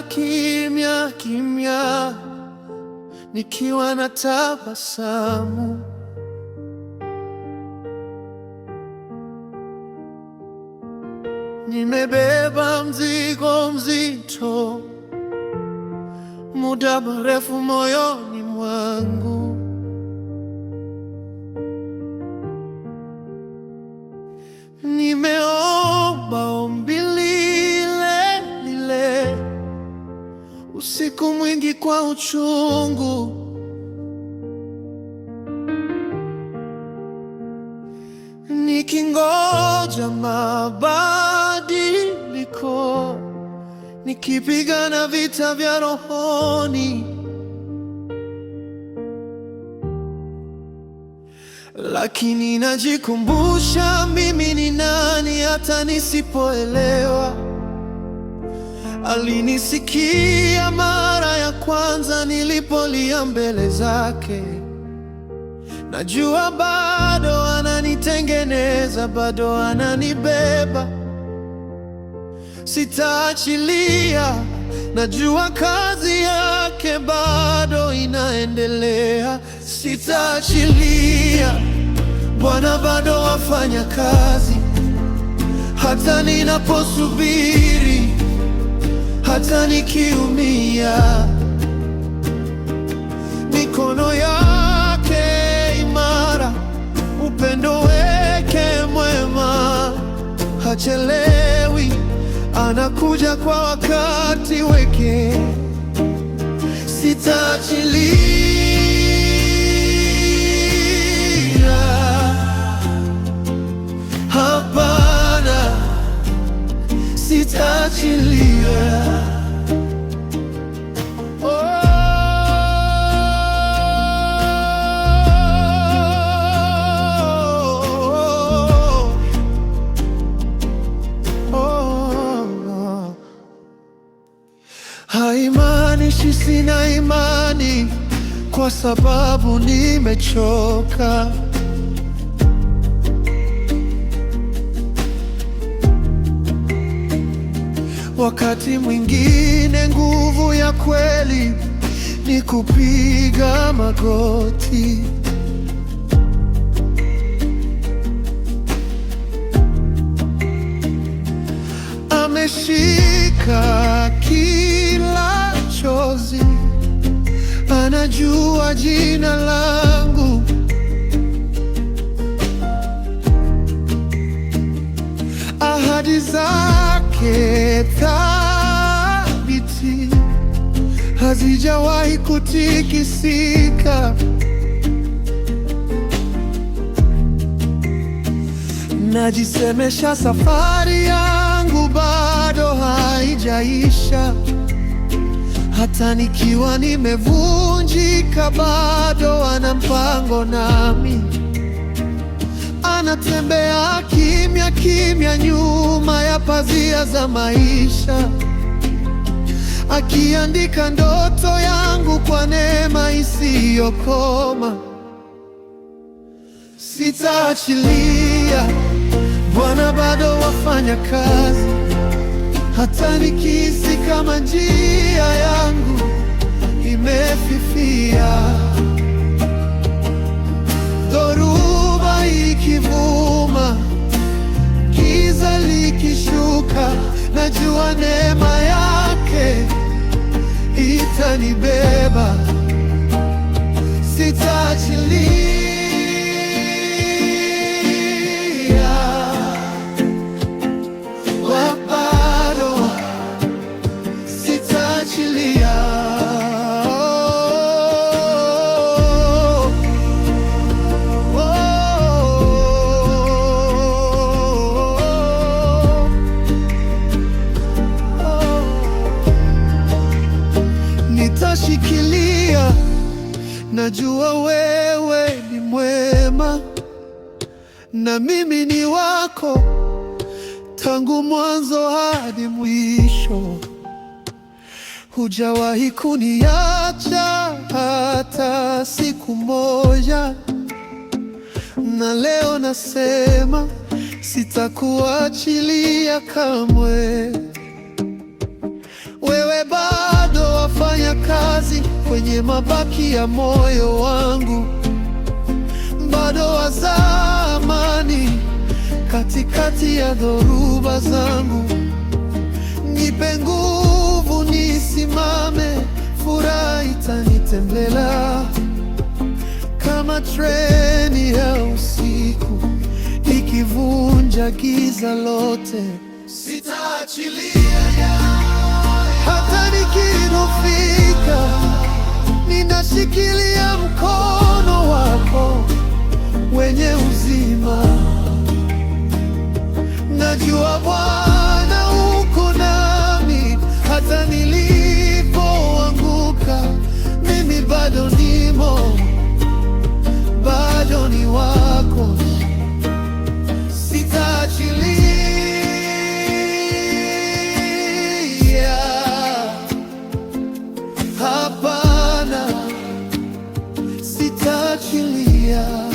kimya kimya, nikiwa na tabasamu. Nimebeba mzigo mzito, muda mrefu moyoni mwangu. Nimeomba ombi lile lile, usiku mwingi kwa uchungu. Nikingoja mabadiliko, nikipigana vita vya rohoni. Lakini najikumbusha mimi ni nani, hata nisipoelewa. Alinisikia mara ya kwanza nilipolia mbele zake. Najua bado ananitengeneza, bado ananibeba. Sitaachilia, najua kazi yake bado inaendelea. Sitaachilia, Bwana bado wafanya kazi. Hata ninaposubiri, hata nikiumia, mikono yake imara, upendo wake mwema. Hachelewi, anakuja kwa wakati wake. Sitaachilia, hapana, sitaachilia. Haimaanishi sina imani, kwa sababu nimechoka. Wakati mwingine nguvu ya kweli ni kupiga magoti. Ameshika kila chozi, anajua jina langu. Ahadi zake thabiti, hazijawahi kutikisika. Najisemesha safari yangu bado haijaisha. Hata nikiwa nimevunjika, bado ana mpango nami. Anatembea kimya kimya nyuma ya pazia za maisha, akiandika ndoto yangu kwa neema isiyokoma. Sitaachilia, Bwana bado wafanya kazi. Hata nikihisi kama njia yangu imefifia, dhoruba ikivuma, giza likishuka, najua neema yake itanibeba. Sitaachilia, nitashikilia. Najua wewe ni mwema, na mimi ni wako tangu mwanzo hadi mwisho. Hujawahi kuniacha hata siku moja, na leo nasema sitakuachilia kamwe. Wewe vile bado wafanya kazi kwenye mabaki ya moyo wangu, bado wazaa amani katikati ya dhoruba zangu. Nipe nguvu nisimame, furaha itanitembelea kama treni ya usiku ikivunja giza lote. Sitaachilia hata nikidhoofika, ninashikilia mkono wako wenye uzima. Najua Bwana uko nami, hata nilipoanguka mimi bado nimo, bado ni wako. Sitaachilia, hapana, sitaachilia.